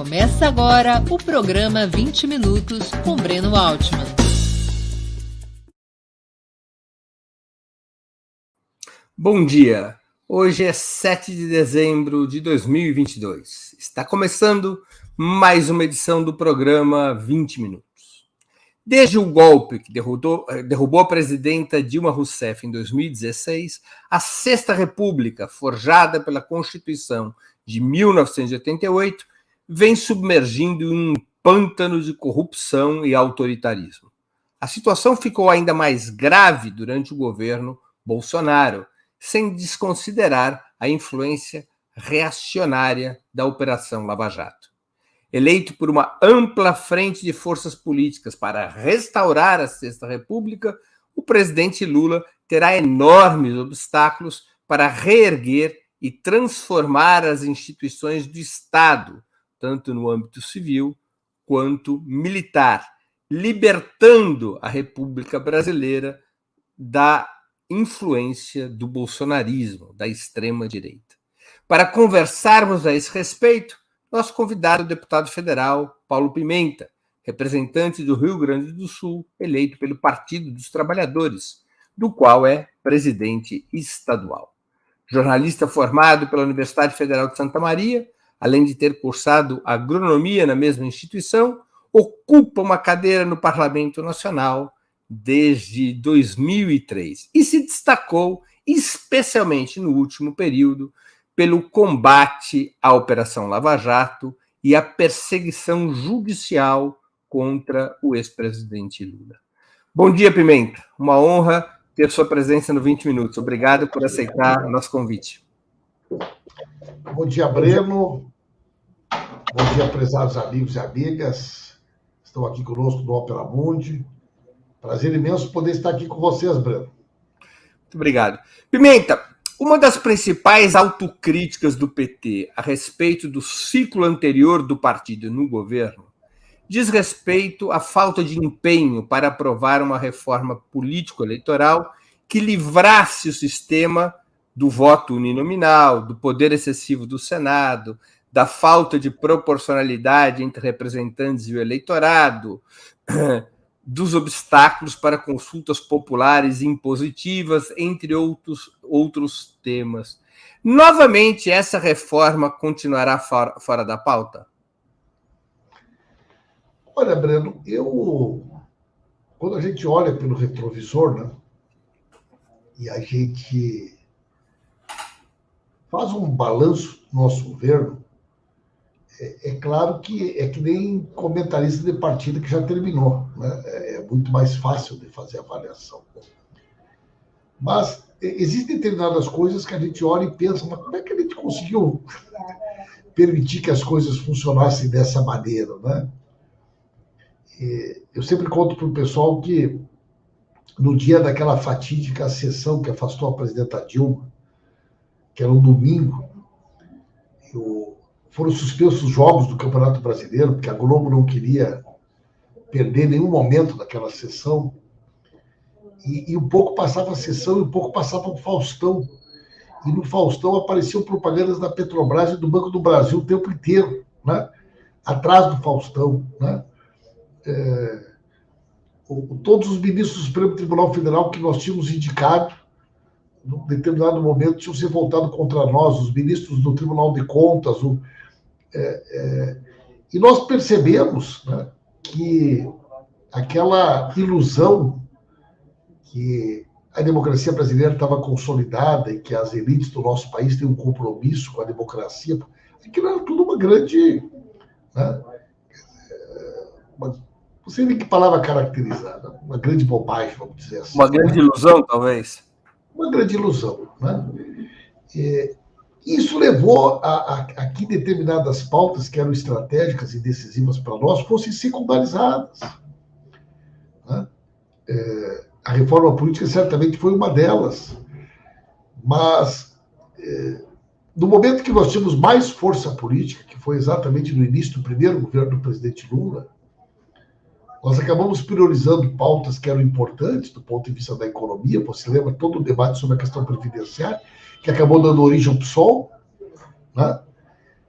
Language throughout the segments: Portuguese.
Começa agora o programa 20 Minutos com Breno Altman. Bom dia! Hoje é 7 de dezembro de 2022. Está começando mais uma edição do programa 20 Minutos. Desde o golpe que derrubou a presidenta Dilma Rousseff em 2016, a Sexta República, forjada pela Constituição de 1988, vem submergindo em um pântano de corrupção e autoritarismo. A situação ficou ainda mais grave durante o governo Bolsonaro, sem desconsiderar a influência reacionária da Operação Lava Jato. Eleito por uma ampla frente de forças políticas para restaurar a Sexta República, o presidente Lula terá enormes obstáculos para reerguer e transformar as instituições do Estado, tanto no âmbito civil quanto militar, libertando a República Brasileira da influência do bolsonarismo, da extrema-direita. Para conversarmos a esse respeito, nosso convidado é o deputado federal Paulo Pimenta, representante do Rio Grande do Sul, eleito pelo Partido dos Trabalhadores, do qual é presidente estadual. Jornalista formado pela Universidade Federal de Santa Maria, além de ter cursado agronomia na mesma instituição, ocupa uma cadeira no Parlamento Nacional desde 2003 e se destacou especialmente no último período pelo combate à Operação Lava Jato e à perseguição judicial contra o ex-presidente Lula. Bom dia, Pimenta. Uma honra ter sua presença no 20 Minutos. Obrigado por aceitar nosso convite. Bom dia, Breno. Bom dia, prezados amigos e amigas. Estão aqui conosco no Opera Mundi. Prazer imenso poder estar aqui com vocês, Breno. Muito obrigado. Pimenta, uma das principais autocríticas do PT a respeito do ciclo anterior do partido no governo diz respeito à falta de empenho para aprovar uma reforma político-eleitoral que livrasse o sistema do voto uninominal, do poder excessivo do Senado, da falta de proporcionalidade entre representantes e o eleitorado, dos obstáculos para consultas populares impositivas, entre outros temas. Novamente, essa reforma continuará fora da pauta? Olha, Breno, quando a gente olha pelo retrovisor, né, e a gente faz um balanço do nosso governo, é claro que é que nem comentarista de partida que já terminou, né? É muito mais fácil de fazer avaliação. Mas existem determinadas coisas que a gente olha e pensa, mas como é que a gente conseguiu permitir que as coisas funcionassem dessa maneira, né? Eu sempre conto para o pessoal que no dia daquela fatídica sessão que afastou a presidenta Dilma, que era um domingo, foram suspensos os jogos do Campeonato Brasileiro, porque a Globo não queria perder nenhum momento daquela sessão. E um pouco passava a sessão e um pouco passava o Faustão. E no Faustão apareciam propagandas da Petrobras e do Banco do Brasil o tempo inteiro, né? Atrás do Faustão, né? Todos os ministros do Supremo Tribunal Federal que nós tínhamos indicado, num determinado momento, tinham se voltado contra nós, os ministros do Tribunal de Contas. E nós percebemos, né, que aquela ilusão que a democracia brasileira estava consolidada e que as elites do nosso país têm um compromisso com a democracia, aquilo era tudo uma grande... Né, não sei nem que palavra caracterizada, uma grande bobagem, vamos dizer assim. Uma grande ilusão, talvez? Uma grande ilusão, né? Isso levou a que determinadas pautas que eram estratégicas e decisivas para nós fossem secundarizadas, né? A reforma política certamente foi uma delas, mas no momento que nós tínhamos mais força política, que foi exatamente no início do primeiro governo do presidente Lula, nós acabamos priorizando pautas que eram importantes do ponto de vista da economia. Você lembra todo o debate sobre a questão previdenciária, que acabou dando origem ao PSOL, né?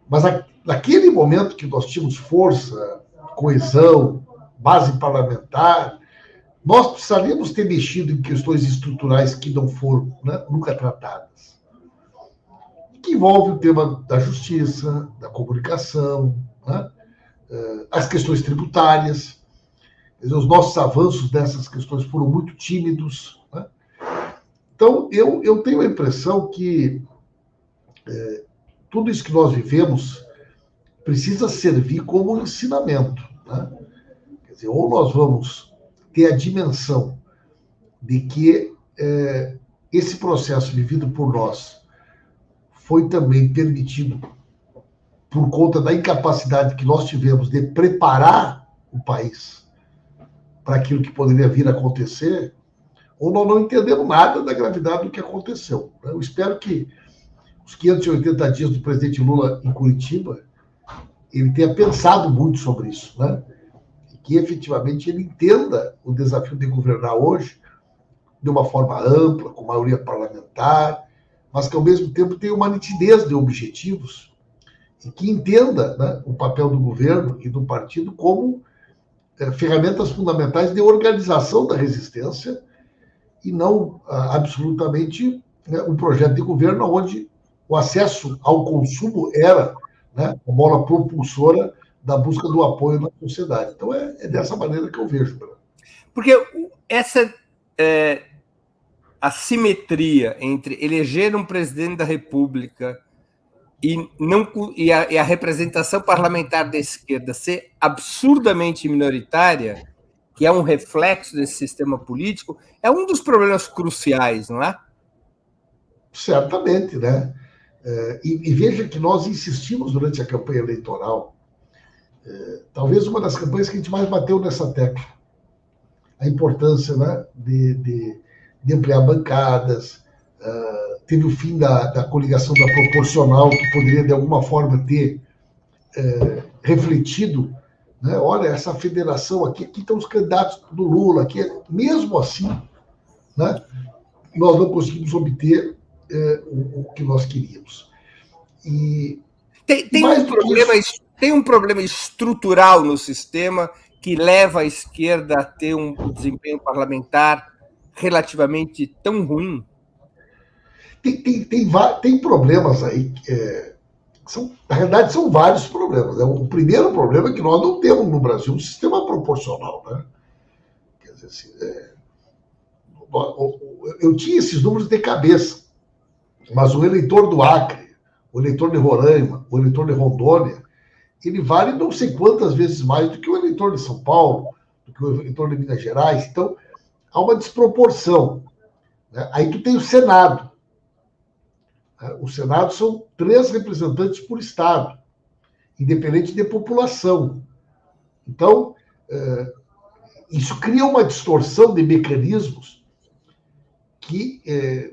Mas naquele momento que nós tínhamos força, coesão, base parlamentar, nós precisaríamos ter mexido em questões estruturais que não foram, né, nunca tratadas, que envolve o tema da justiça, da comunicação, né, as questões tributárias. Quer dizer, os nossos avanços dessas questões foram muito tímidos, né? Então, eu tenho a impressão que tudo isso que nós vivemos precisa servir como um ensinamento, né? Quer dizer, ou nós vamos ter a dimensão de que esse processo vivido por nós foi também permitido por conta da incapacidade que nós tivemos de preparar o país para aquilo que poderia vir a acontecer, ou nós não entendemos nada da gravidade do que aconteceu. Eu espero que os 580 dias do presidente Lula em Curitiba, ele tenha pensado muito sobre isso, né? E que efetivamente ele entenda o desafio de governar hoje de uma forma ampla, com maioria parlamentar, mas que ao mesmo tempo tenha uma nitidez de objetivos e que entenda, né, o papel do governo e do partido como ferramentas fundamentais de organização da resistência e não absolutamente, né, um projeto de governo onde o acesso ao consumo era, né, a mola propulsora da busca do apoio na sociedade. Então é dessa maneira que eu vejo. Porque essa assimetria entre eleger um presidente da República e a representação parlamentar da esquerda ser absurdamente minoritária, que é um reflexo desse sistema político, é um dos problemas cruciais, não é? Certamente, né? E veja que nós insistimos durante a campanha eleitoral, talvez uma das campanhas que a gente mais bateu nessa tecla, a importância, né, de ampliar bancadas. Teve o fim da coligação da proporcional, que poderia, de alguma forma, ter refletido, né? Olha, essa federação aqui estão os candidatos do Lula, aqui, mesmo assim, né, nós não conseguimos obter o que nós queríamos. E tem um problema estrutural no sistema que leva a esquerda a ter um desempenho parlamentar relativamente tão ruim? Tem problemas aí. Na realidade, são vários problemas, né? O primeiro problema é que nós não temos no Brasil um sistema proporcional, né? Quer dizer, assim, eu tinha esses números de cabeça, mas o eleitor do Acre, o eleitor de Roraima, o eleitor de Rondônia, ele vale não sei quantas vezes mais do que o eleitor de São Paulo, do que o eleitor de Minas Gerais. Então, há uma desproporção, né? Aí tu tem o Senado. O Senado são 3 representantes por estado, independente de população. Então, isso cria uma distorção de mecanismos que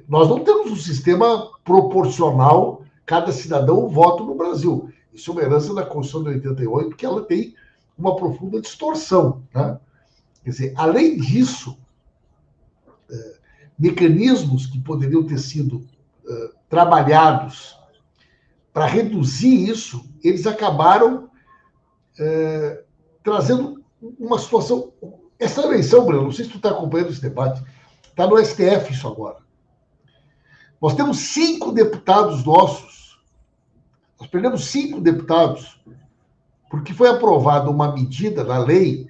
nós não temos um sistema proporcional, cada cidadão vota no Brasil. Isso é uma herança da Constituição de 88, que ela tem uma profunda distorção, né? Quer dizer, além disso, mecanismos que poderiam ter sido trabalhados para reduzir isso, eles acabaram trazendo uma situação. Essa eleição, Breno, não sei se tu está acompanhando esse debate, está no STF isso agora. Nós temos 5 deputados nossos, nós perdemos 5 deputados, porque foi aprovada uma medida na lei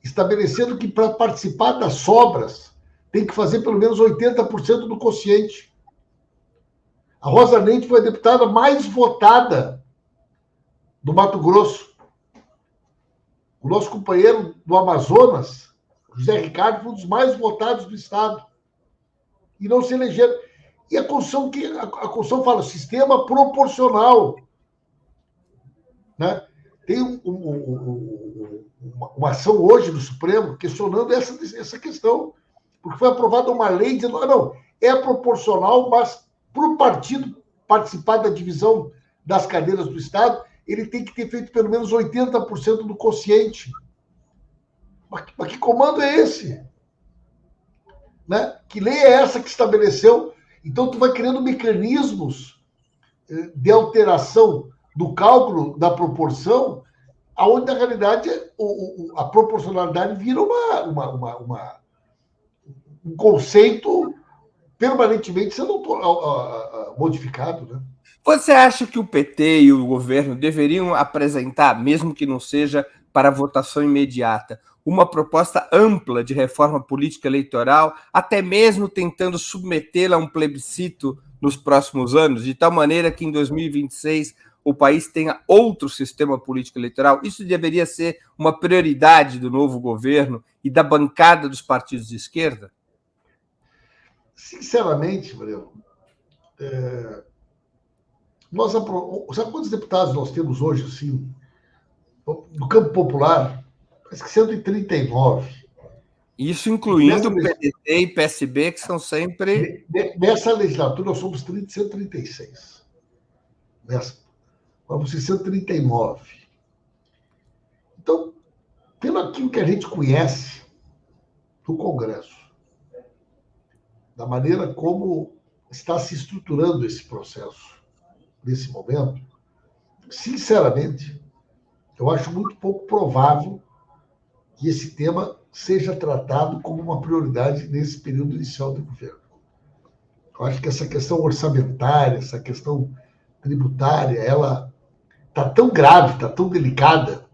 estabelecendo que para participar das sobras tem que fazer pelo menos 80% do quociente. A Rosa Neide foi a deputada mais votada do Mato Grosso. O nosso companheiro do Amazonas, José Ricardo, foi um dos mais votados do Estado. E não se elegeram. E a Constituição fala sistema proporcional, né? Tem uma ação hoje do Supremo questionando essa questão. Porque foi aprovada uma lei dizendo, não, é proporcional, mas para o partido participar da divisão das cadeiras do Estado, ele tem que ter feito pelo menos 80% do quociente. Mas que comando é esse? Né? Que lei é essa que estabeleceu? Então, tu vai criando mecanismos de alteração do cálculo da proporção, aonde, na realidade, a proporcionalidade vira um conceito permanentemente sendo modificado, né? Você acha que o PT e o governo deveriam apresentar, mesmo que não seja para votação imediata, uma proposta ampla de reforma política eleitoral, até mesmo tentando submetê-la a um plebiscito nos próximos anos, de tal maneira que em 2026 o país tenha outro sistema político eleitoral? Isso deveria ser uma prioridade do novo governo e da bancada dos partidos de esquerda? Sinceramente, Breno, sabe quantos deputados nós temos hoje, assim, no campo popular? Parece que 139. Isso incluindo PDT e PSB, que são sempre... Nessa legislatura, nós somos 136. Vamos ser 139. Então, pelo aquilo que a gente conhece do Congresso, da maneira como está se estruturando esse processo nesse momento, sinceramente, eu acho muito pouco provável que esse tema seja tratado como uma prioridade nesse período inicial do governo. Eu acho que essa questão orçamentária, essa questão tributária, ela está tão grave, está tão delicada,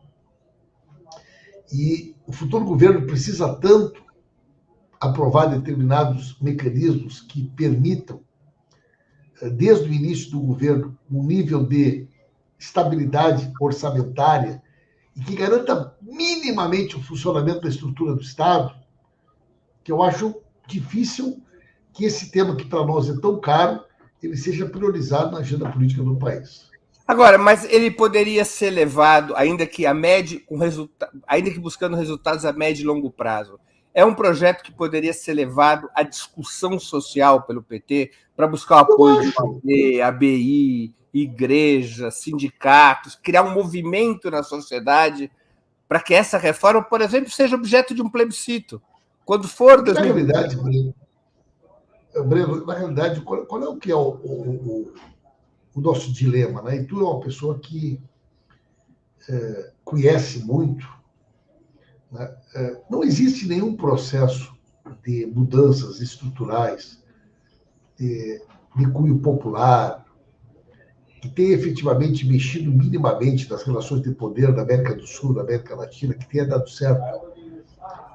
e o futuro governo precisa tanto aprovar determinados mecanismos que permitam, desde o início do governo, um nível de estabilidade orçamentária e que garanta minimamente o funcionamento da estrutura do Estado, que eu acho difícil que esse tema, que para nós é tão caro, ele seja priorizado na agenda política do país. Agora, mas ele poderia ser levado, ainda que ainda que buscando resultados a médio e longo prazo. É um projeto que poderia ser levado à discussão social pelo PT para buscar o apoio de PT, ABI, igreja, sindicatos, criar um movimento na sociedade para que essa reforma, por exemplo, seja objeto de um plebiscito. Quando for... Na realidade, Breno, na realidade, qual é o que é o nosso dilema, né? E tu é uma pessoa que conhece muito, né? Não existe nenhum processo de mudanças estruturais de cunho popular que tenha efetivamente mexido minimamente nas relações de poder da América do Sul, da América Latina, que tenha dado certo,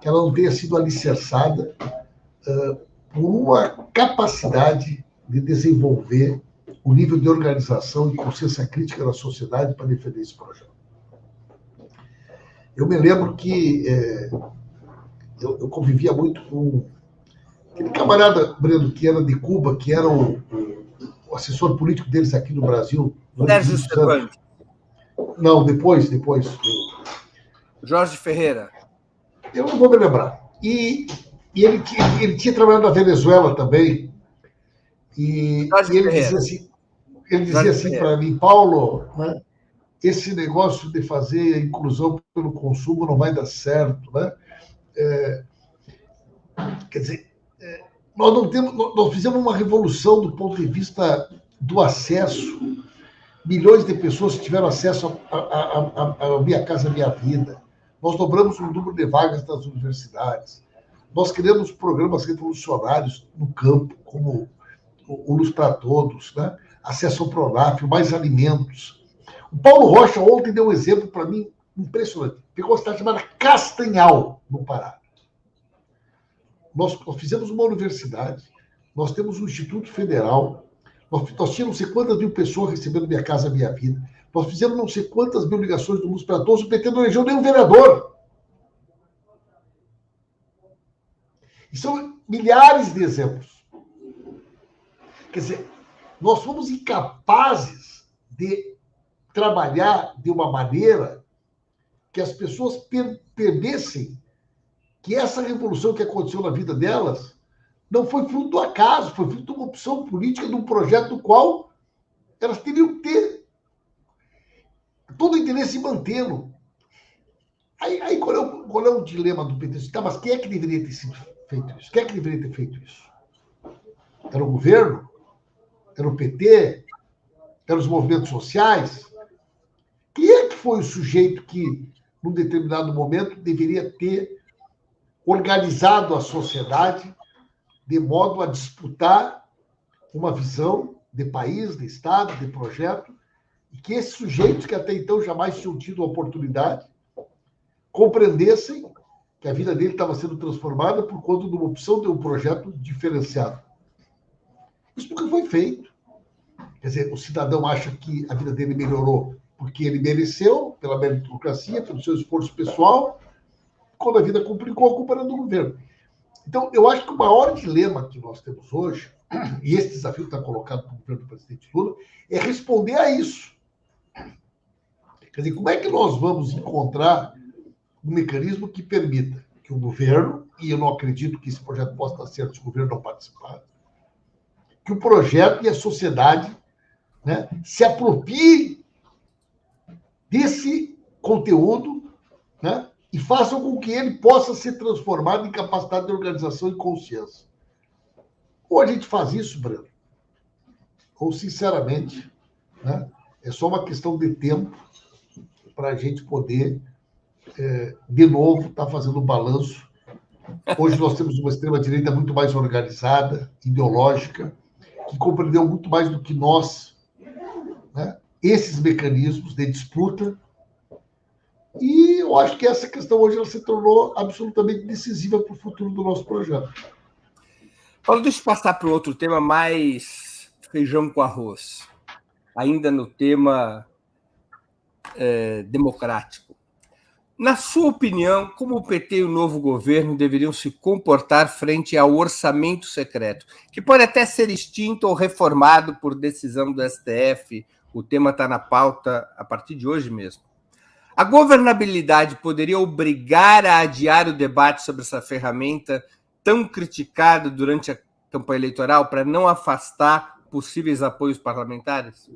que ela não tenha sido alicerçada por uma capacidade de desenvolver o nível de organização e consciência crítica da sociedade para defender esse projeto. Eu me lembro que eu convivia muito com aquele camarada, Breno, que era de Cuba, que era o assessor político deles aqui no Brasil. Sérgio Cervantes. Não, depois. Jorge Ferreira. Eu não vou me lembrar. E ele tinha trabalhado na Venezuela também. E ele dizia assim para mim, Paulo, né, esse negócio de fazer a inclusão pelo consumo não vai dar certo, né? Quer dizer, nós fizemos uma revolução do ponto de vista do acesso. Milhões de pessoas tiveram acesso a Minha Casa Minha Vida. Nós dobramos o número de vagas das universidades. Nós criamos programas revolucionários no campo, como o Luz para Todos, né? Acesso ao Pronaf, mais alimentos. O Paulo Rocha ontem deu um exemplo para mim impressionante. Pegou uma cidade chamada Castanhal, no Pará. Nós fizemos uma universidade, nós temos um Instituto Federal, nós tínhamos não sei quantas mil pessoas recebendo Minha Casa Minha Vida, nós fizemos não sei quantas mil ligações do Luz para Todos, o PT não elegeu nenhum vereador. E são milhares de exemplos. Quer dizer, nós fomos incapazes de trabalhar de uma maneira que as pessoas percebessem que essa revolução que aconteceu na vida delas não foi fruto do acaso, foi fruto de uma opção política, de um projeto do qual elas teriam que ter todo o interesse em mantê-lo. Aí qual é o dilema do PT? Tá, mas quem é que deveria ter sido feito isso? Quem é que deveria ter feito isso? Era o governo? Era o PT? Eram os movimentos sociais? foi o sujeito que, num determinado momento, deveria ter organizado a sociedade de modo a disputar uma visão de país, de Estado, de projeto, e que esses sujeitos que até então jamais tinham tido a oportunidade compreendessem que a vida dele estava sendo transformada por conta de uma opção de um projeto diferenciado. Isso nunca foi feito. Quer dizer, o cidadão acha que a vida dele melhorou porque ele mereceu, pela meritocracia, pelo seu esforço pessoal. Quando a vida complicou, a culpa era do governo. Então, eu acho que o maior dilema que nós temos hoje, e esse desafio está colocado pelo governo do presidente Lula, é responder a isso. Quer dizer, como é que nós vamos encontrar um mecanismo que permita que o governo, e eu não acredito que esse projeto possa estar certo se o governo não participar, que o projeto e a sociedade, né, se apropiem desse conteúdo, né, e façam com que ele possa ser transformado em capacidade de organização e consciência. Ou a gente faz isso, Breno, ou, sinceramente, né, é só uma questão de tempo para a gente poder, de novo, estar fazendo um balanço. Hoje nós temos uma extrema-direita muito mais organizada, ideológica, que compreendeu muito mais do que nós, né, esses mecanismos de disputa. E eu acho que essa questão hoje ela se tornou absolutamente decisiva para o futuro do nosso projeto. Paulo, deixa eu passar para um outro tema mais feijão com arroz, ainda no tema democrático. Na sua opinião, como o PT e o novo governo deveriam se comportar frente ao orçamento secreto, que pode até ser extinto ou reformado por decisão do STF? O tema está na pauta a partir de hoje mesmo. A governabilidade poderia obrigar a adiar o debate sobre essa ferramenta tão criticada durante a campanha eleitoral para não afastar possíveis apoios parlamentares?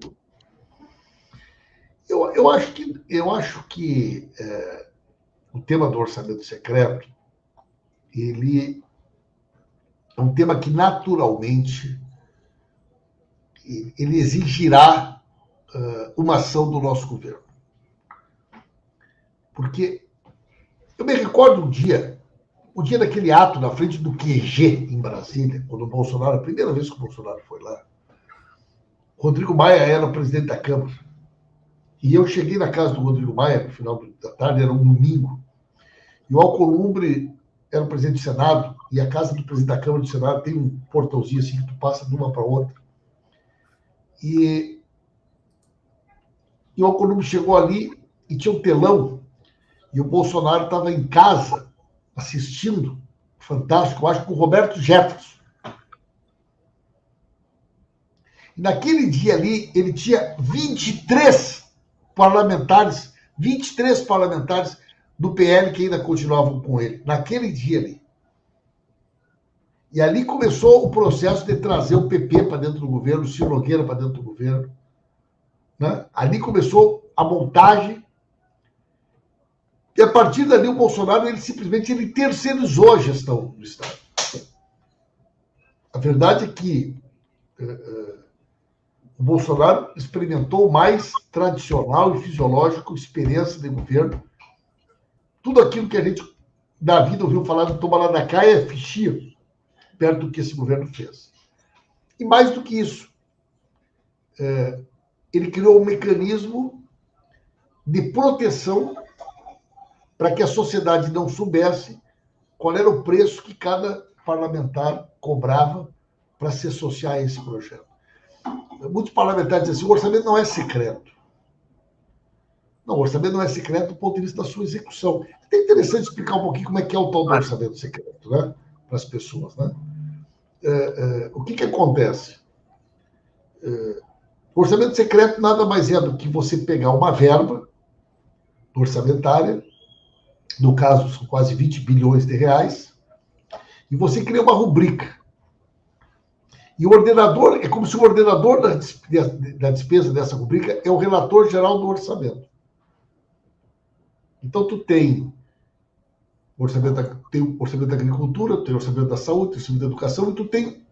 Eu acho que o tema do orçamento secreto ele é um tema que naturalmente ele exigirá uma ação do nosso governo. Porque eu me recordo o dia daquele ato na frente do QG em Brasília, quando o Bolsonaro, a primeira vez que o Bolsonaro foi lá, Rodrigo Maia era o presidente da Câmara. E eu cheguei na casa do Rodrigo Maia no final da tarde, era um domingo, e o Alcolumbre era o presidente do Senado, e a casa do presidente da Câmara do Senado tem um portãozinho assim que tu passa de uma para outra. E o Alcolumbre chegou ali e tinha um telão, e o Bolsonaro estava em casa assistindo, fantástico, eu acho, com o Roberto Jefferson. E naquele dia ali, ele tinha 23 parlamentares do PL que ainda continuavam com ele, naquele dia ali. E ali começou o processo de trazer o PP para dentro do governo, o Ciro Nogueira para dentro do governo. Né? Ali começou a montagem. E a partir dali o Bolsonaro ele simplesmente terceirizou a gestão do Estado. A verdade é que o Bolsonaro experimentou o mais tradicional e fisiológico experiência de governo. Tudo aquilo que a gente, da vida, ouviu falar do toma lá da cá é fichinha, perto do que esse governo fez. E mais do que isso, ele criou um mecanismo de proteção para que a sociedade não soubesse qual era o preço que cada parlamentar cobrava para se associar a esse projeto. Muitos parlamentares dizem assim, o orçamento não é secreto. Não, o orçamento não é secreto do ponto de vista da sua execução. É até interessante explicar um pouquinho como é que é o tal do orçamento secreto, né? Para as pessoas. Né? O que acontece? O orçamento secreto nada mais é do que você pegar uma verba orçamentária, no caso são quase 20 bilhões de reais, e você cria uma rubrica. E o ordenador, é como se o ordenador da despesa dessa rubrica é o relator geral do orçamento. Então, tu tem o orçamento da agricultura, tu tem o orçamento da saúde, tu tem o orçamento da educação, e tu tem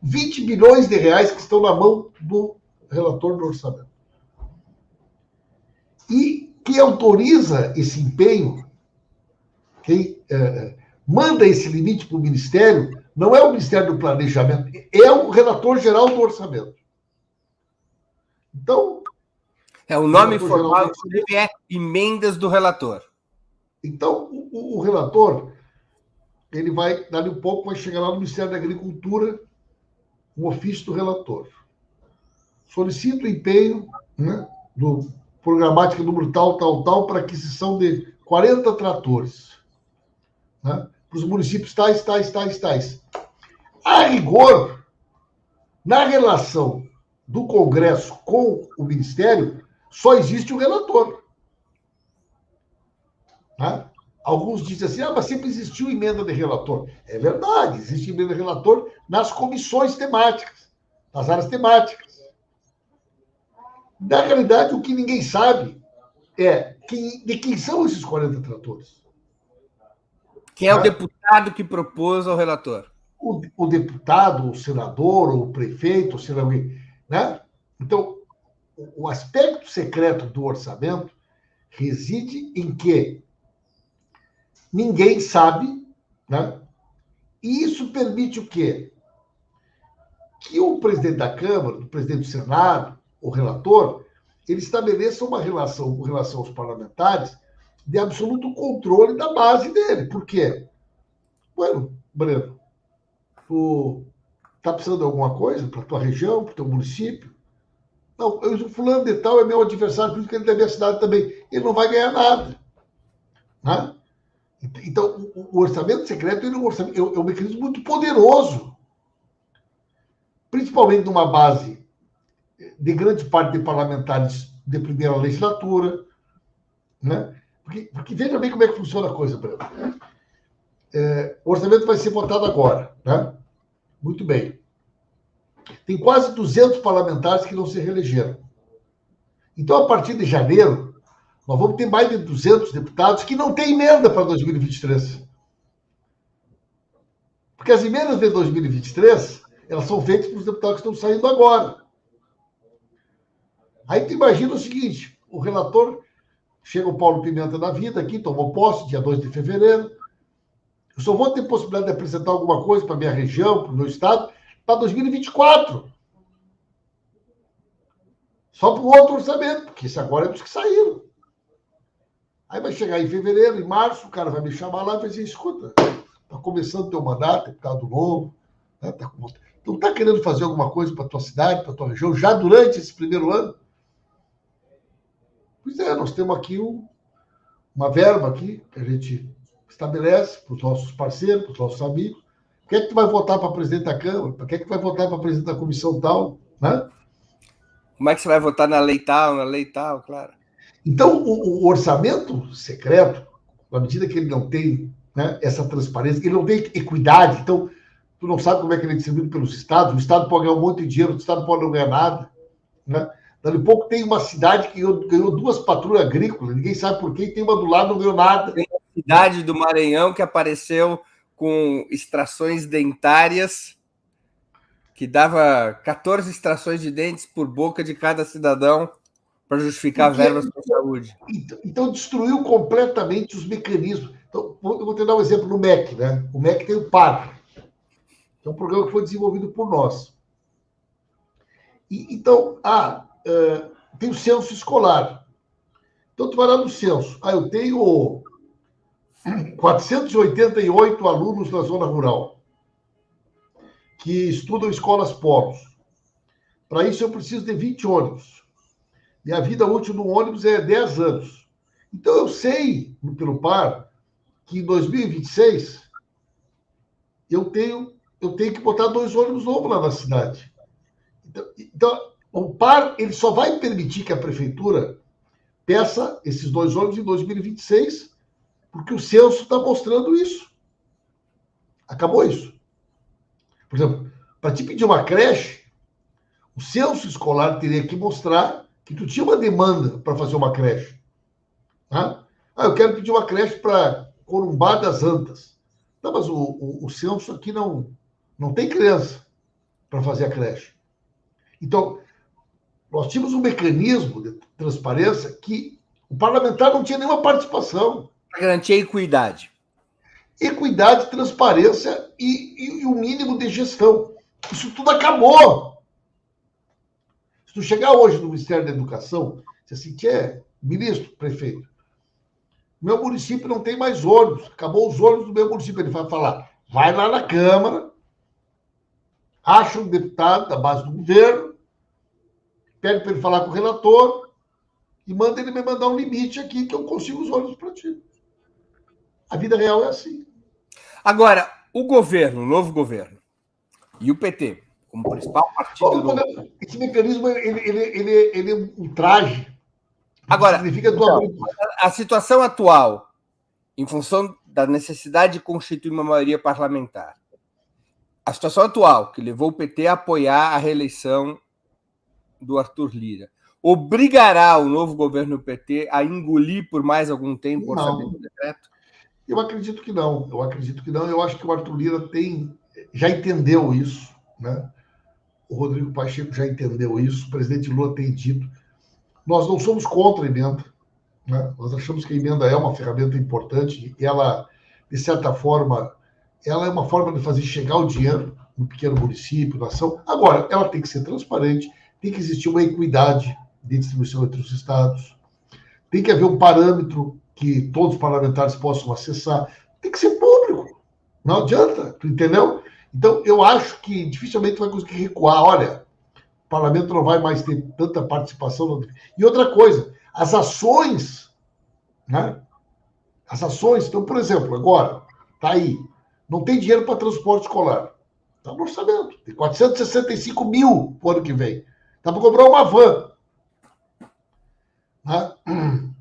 20 bilhões de reais que estão na mão do relator do orçamento. E quem autoriza esse empenho, quem manda esse limite para o Ministério, não é o Ministério do Planejamento, é o relator geral do orçamento. Então... O nome formal é emendas do relator. Então, o relator, ele vai, dali um pouco, vai chegar lá no Ministério da Agricultura, um ofício do relator. Solicito o empenho, né, do programática número tal, para aquisição de 40 tratores, né, para os municípios tais. A rigor, na relação do Congresso com o Ministério, só existe o relator. Tá? Alguns dizem assim, mas sempre existiu emenda de relator. É verdade, existe emenda de relator nas comissões temáticas, nas áreas temáticas. Na realidade, o que ninguém sabe é de quem são esses 40 tratores. Quem é o deputado que propôs ao relator? O deputado, o senador, ou o prefeito, ou sei lá alguém. Né? Então, o aspecto secreto do orçamento reside em que ninguém sabe, né? E isso permite o quê? Que o presidente da Câmara, o presidente do Senado, o relator, ele estabeleça uma relação com relação aos parlamentares de absoluto controle da base dele. Por quê? Bueno, Breno, tu está precisando de alguma coisa para a tua região, para o teu município? Não, o fulano de tal é meu adversário, por isso que ele é da minha cidade também. Ele não vai ganhar nada. Né? Então, o orçamento secreto é um mecanismo muito poderoso, principalmente numa base de grande parte de parlamentares de primeira legislatura. Né? Porque veja bem como é que funciona a coisa, Breno. O orçamento vai ser votado agora. Né? Muito bem. Tem quase 200 parlamentares que não se reelegeram. Então, a partir de janeiro, nós vamos ter mais de 200 deputados que não têm emenda para 2023. Porque as emendas de 2023, elas são feitas para os deputados que estão saindo agora. Aí tu imagina o seguinte, o relator, chega o Paulo Pimenta da vida aqui, tomou posse, dia 2 de fevereiro. Eu só vou ter possibilidade de apresentar alguma coisa para a minha região, para o meu estado, para 2024. Só para o outro orçamento, porque esse agora é dos que saíram. Aí vai chegar em fevereiro, em março, o cara vai me chamar lá e vai dizer, escuta, está começando o teu mandato, deputado novo, né? Tu não está querendo fazer alguma coisa para a tua cidade, para a tua região, já durante esse primeiro ano? Pois é, nós temos aqui uma verba aqui, que a gente estabelece para os nossos parceiros, para os nossos amigos. Quem é que tu vai votar para presidente da Câmara? Quem é que vai votar para presidente da comissão tal? Né? Como é que você vai votar na lei tal, claro. Então, o orçamento secreto, na medida que ele não tem, né, essa transparência, ele não tem equidade, então, tu não sabe como é que ele é distribuído pelos estados, o estado pode ganhar um monte de dinheiro, o estado pode não ganhar nada. Né? Daqui a pouco tem uma cidade que ganhou 2 patrulhas agrícolas, ninguém sabe por quê, e tem uma do lado não ganhou nada. Tem uma cidade do Maranhão que apareceu com extrações dentárias, que dava 14 extrações de dentes por boca de cada cidadão para justificar verbas para a saúde. Então, destruiu completamente os mecanismos. Então, eu vou te dar um exemplo no MEC. Né? O MEC tem o PAR, que é um programa que foi desenvolvido por nós. Então, tem o censo escolar. Então, tu vai lá no censo. Eu tenho 488 alunos na zona rural que estudam escolas polos. Para isso, eu preciso de 20 ônibus. E a vida útil do ônibus é 10 anos. Então, eu sei, pelo PAR, que em 2026 eu tenho que botar 2 ônibus novos lá na cidade. Então, o PAR ele só vai permitir que a prefeitura peça esses 2 ônibus em 2026, porque o censo está mostrando isso. Acabou isso. Por exemplo, para te pedir uma creche, o censo escolar teria que mostrar que tu tinha uma demanda para fazer uma creche. Tá? Eu quero pedir uma creche para Corumbá das Antas. Não, mas o censo aqui não tem criança para fazer a creche. Então, nós tínhamos um mecanismo de transparência que O parlamentar não tinha nenhuma participação. Para garantir a equidade. Equidade, transparência e o mínimo de gestão. Isso tudo acabou. Se tu chegar hoje no Ministério da Educação, você assim, que é ministro, prefeito, meu município não tem mais ônibus, acabou os ônibus do meu município. Ele vai falar, vai lá na Câmara, acha um deputado da base do governo, pede para ele falar com o relator e manda ele me mandar um limite aqui que eu consigo os ônibus para ti. A vida real é assim. Agora, o governo, o novo governo, e o PT, como principal partido do... Esse mecanismo, ele é um traje. Agora, Significa a situação atual, em função da necessidade de constituir uma maioria parlamentar, a situação atual, que levou o PT a apoiar a reeleição do Arthur Lira, obrigará o novo governo do PT a engolir por mais algum tempo o orçamento do decreto? Eu acredito que não. Eu acho que o Arthur Lira já entendeu isso, né? O Rodrigo Pacheco já entendeu isso, o presidente Lula tem dito. Nós não somos contra a emenda, né? Nós achamos que a emenda é uma ferramenta importante e ela, de certa forma, ela é uma forma de fazer chegar o dinheiro no pequeno município, na ação. Agora, ela tem que ser transparente, tem que existir uma equidade de distribuição entre os estados, tem que haver um parâmetro que todos os parlamentares possam acessar, tem que ser público, não adianta, tu entendeu? Então, eu acho que dificilmente vai conseguir recuar. Olha, o parlamento não vai mais ter tanta participação. E outra coisa, as ações, né? As ações, então, por exemplo, agora, tá aí, não tem dinheiro para transporte escolar. Está no orçamento. Tem 465 mil para o ano que vem. Dá para comprar uma van. Né?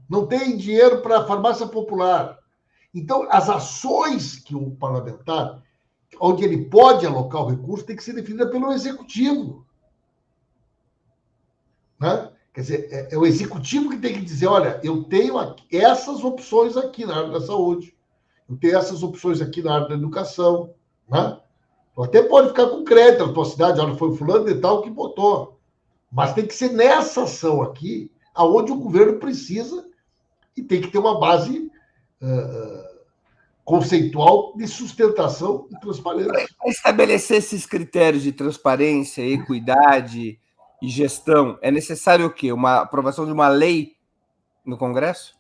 Não tem dinheiro para a farmácia popular. Então, as ações que o parlamentar, onde ele pode alocar o recurso, tem que ser definida pelo executivo. Né? Quer dizer, é o executivo que tem que dizer, olha, eu tenho essas opções aqui na área da saúde, eu tenho essas opções aqui na área da educação. Né? Tu até pode ficar com crédito na tua cidade, olha, foi fulano de tal que botou. Mas tem que ser nessa ação aqui, aonde o governo precisa e tem que ter uma base conceitual de sustentação e transparência. Para estabelecer esses critérios de transparência, equidade e gestão, é necessário o quê? Uma aprovação de uma lei no Congresso?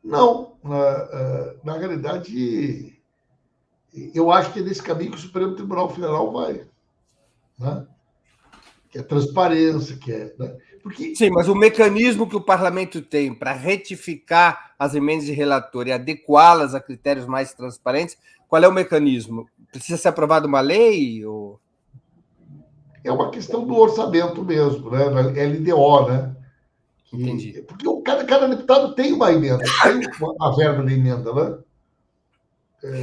Não. Na realidade, eu acho que é nesse caminho que o Supremo Tribunal Federal vai. Né? Que é transparência, que é... Né? Porque... Sim, mas o mecanismo que o parlamento tem para retificar as emendas de relator e adequá-las a critérios mais transparentes, qual é o mecanismo? Precisa ser aprovada uma lei? Ou... É uma questão do orçamento mesmo, né? LDO, né? Entendi. Porque cada deputado tem uma emenda, tem uma verba de emenda, né?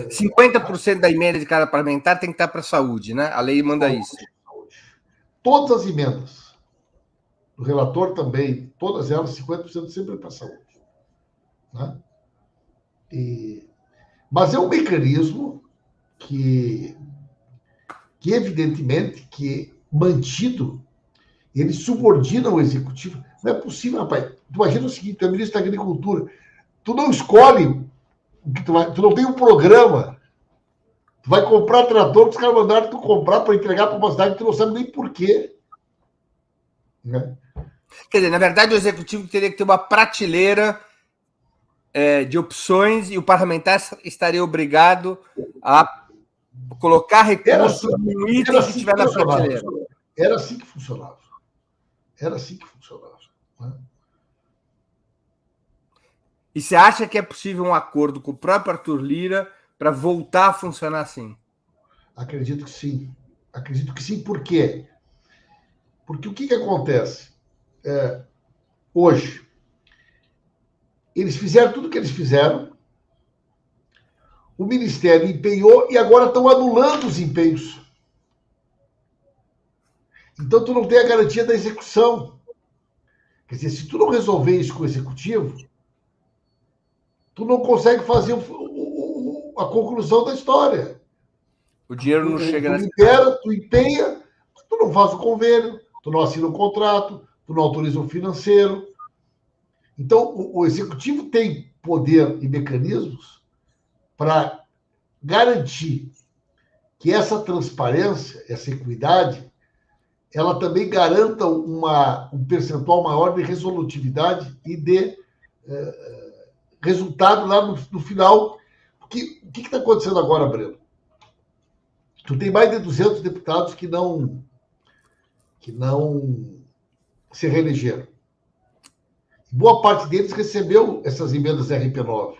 50% da emenda de cada parlamentar tem que estar para a saúde, né? A lei manda isso. Todas as emendas. Do relator também, todas elas, 50% sempre para a saúde. Né? Mas é um mecanismo que evidentemente, que mantido, ele subordina o executivo. Não é possível, rapaz. Tu imagina o seguinte, tu é ministro da Agricultura, tu não escolhe, tu não tem um programa, tu vai comprar trator que os caras mandaram tu comprar para entregar para uma cidade que tu não sabe nem por quê. Né? Quer dizer, na verdade, o executivo teria que ter uma prateleira de opções e o parlamentar estaria obrigado a colocar recursos no item que tiver na prateleira. Era assim que funcionava. Era assim que funcionava. Né? E você acha que é possível um acordo com o próprio Arthur Lira para voltar a funcionar assim? Acredito que sim. Acredito que sim. Por quê? Porque o que acontece? Hoje, eles fizeram tudo o que eles fizeram, o Ministério empenhou e agora estão anulando os empenhos. Então, tu não tem a garantia da execução. Quer dizer, se tu não resolver isso com o Executivo, tu não consegue fazer a conclusão da história. O dinheiro não chega nessa... Tu empenha, tu não faz o convênio, tu não assina o contrato, tu não autoriza o financeiro. Então, o executivo tem poder e mecanismos para garantir que essa transparência, essa equidade, ela também garanta um percentual maior de resolutividade e de resultado lá no final. Porque, o que está acontecendo agora, Breno? Tu tem mais de 200 deputados que não se reelegeram. Boa parte deles recebeu essas emendas RP9.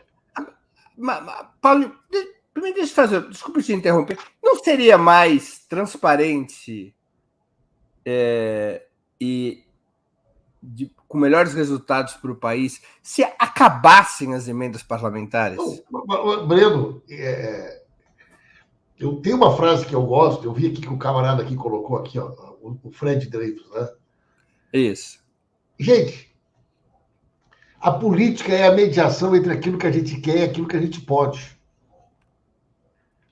Paulo, primeiro deixa eu fazer, desculpa te interromper, não seria mais transparente com melhores resultados para o país se acabassem as emendas parlamentares? Não, Breno, eu tenho uma frase que eu gosto, eu vi aqui que o camarada aqui colocou aqui, ó, o Fred Dreyfus, né? Isso. Gente, a política é a mediação entre aquilo que a gente quer e aquilo que a gente pode.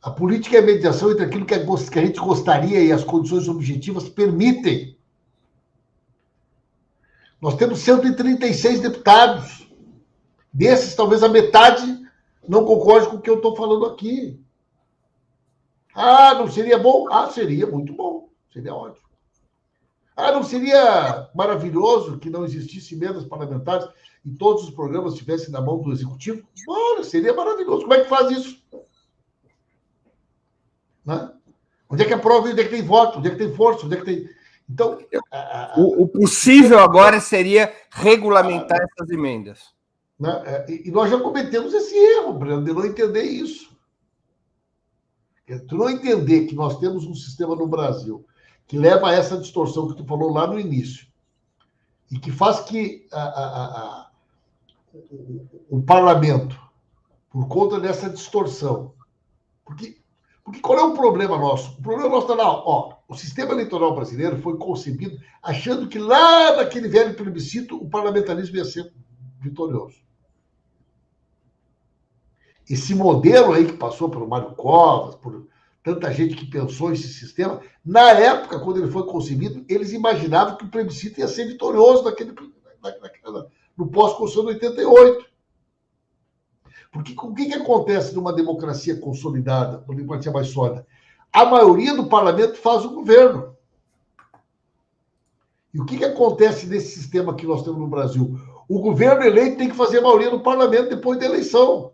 A política é a mediação entre aquilo que a gente gostaria e as condições objetivas permitem. Nós temos 136 deputados. Desses, talvez a metade não concorde com o que eu estou falando aqui. Ah, não seria bom? Ah, seria muito bom. Seria ótimo. Ah, não seria maravilhoso que não existisse emendas parlamentares e todos os programas estivessem na mão do executivo? Mano, seria maravilhoso. Como é que faz isso? Né? Onde é que aprova? Onde é que tem voto? Onde é que tem força? Onde é que tem... Então, o possível agora seria regulamentar essas emendas. Né? E nós já cometemos esse erro, Breno, de não entender isso. Tu não entender que nós temos um sistema no Brasil que leva a essa distorção que tu falou lá no início e que faz que o parlamento, por conta dessa distorção, porque qual é o problema nosso? O problema nosso está lá, ó, o sistema eleitoral brasileiro foi concebido achando que lá naquele velho plebiscito o parlamentarismo ia ser vitorioso. Esse modelo aí que passou pelo Mário Covas, por tanta gente que pensou esse sistema, na época, quando ele foi concebido, eles imaginavam que o plebiscito ia ser vitorioso no pós-Constituição de 88. Porque o que acontece numa democracia consolidada, uma democracia mais sólida? A maioria do parlamento faz o governo. E o que acontece nesse sistema que nós temos no Brasil? O governo eleito tem que fazer a maioria do parlamento depois da eleição.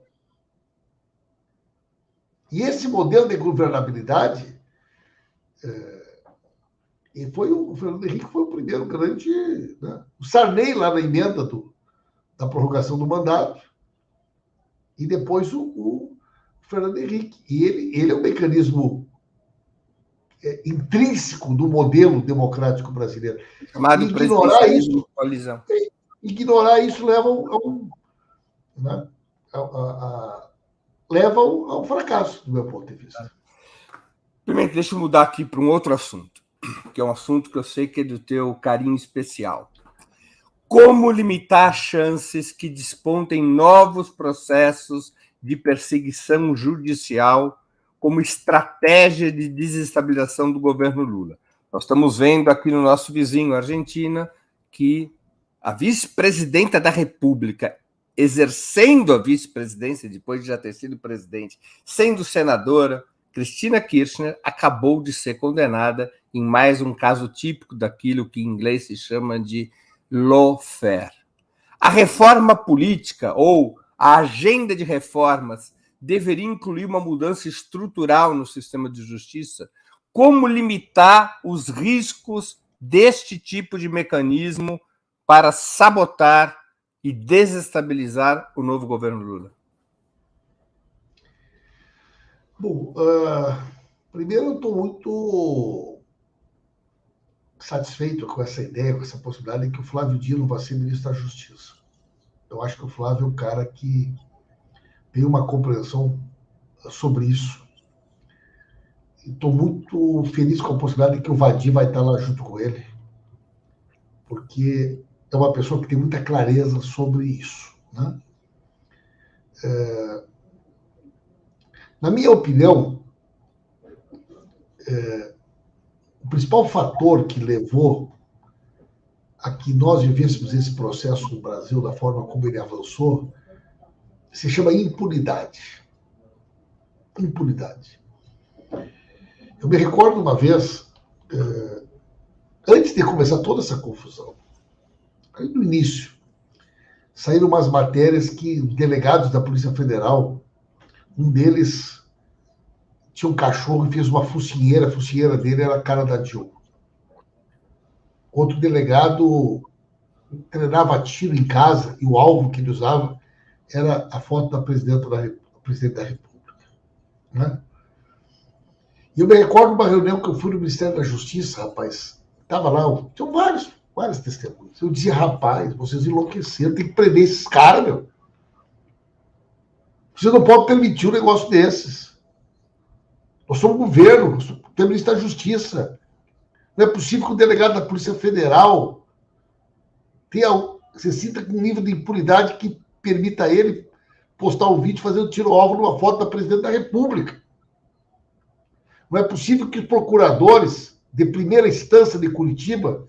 E esse modelo de governabilidade, o Fernando Henrique foi o primeiro grande... Né? O Sarney, lá na emenda da prorrogação do mandato, e depois o Fernando Henrique. E ele é um mecanismo intrínseco do modelo democrático brasileiro. Chamado ignorar isso leva leva ao fracasso, do meu ponto de vista. Primeiro, deixa eu mudar aqui para um outro assunto, que é um assunto que eu sei que é do teu carinho especial. Como limitar chances que despontem novos processos de perseguição judicial como estratégia de desestabilização do governo Lula? Nós estamos vendo aqui no nosso vizinho, Argentina, que a vice-presidenta da República, exercendo a vice-presidência, depois de já ter sido presidente, sendo senadora, Cristina Kirchner, acabou de ser condenada em mais um caso típico daquilo que em inglês se chama de lawfare. A reforma política ou a agenda de reformas deveria incluir uma mudança estrutural no sistema de justiça? Como limitar os riscos deste tipo de mecanismo para sabotar e desestabilizar o novo governo Lula? Bom, primeiro eu estou muito satisfeito com essa ideia, com essa possibilidade de que o Flávio Dino vai ser ministro da Justiça. Eu acho que o Flávio é um cara que tem uma compreensão sobre isso. Estou muito feliz com a possibilidade de que o Vadir vai estar lá junto com ele, porque é uma pessoa que tem muita clareza sobre isso. Né? Na minha opinião, o principal fator que levou a que nós vivêssemos esse processo no Brasil, da forma como ele avançou, se chama impunidade. Impunidade. Eu me recordo uma vez, antes de começar toda essa confusão, aí no início, saíram umas matérias que delegados da Polícia Federal, um deles tinha um cachorro e fez uma focinheira, a focinheira dele era a cara da Dilma. Outro delegado treinava tiro em casa e o alvo que ele usava era a foto da presidente da República. Né? E eu me recordo de uma reunião que eu fui no Ministério da Justiça, rapaz. Estava lá, tinham várias testemunhas. Eu dizia, rapaz, vocês enlouqueceram, tem que prender esses caras, meu. Você não pode permitir um negócio desses. Nós somos governo, nós somos o Ministério da Justiça. Não é possível que o delegado da Polícia Federal se sinta com um nível de impunidade que permita a ele postar um vídeo fazendo tiro-alvo numa foto da presidente da República. Não é possível que os procuradores de primeira instância de Curitiba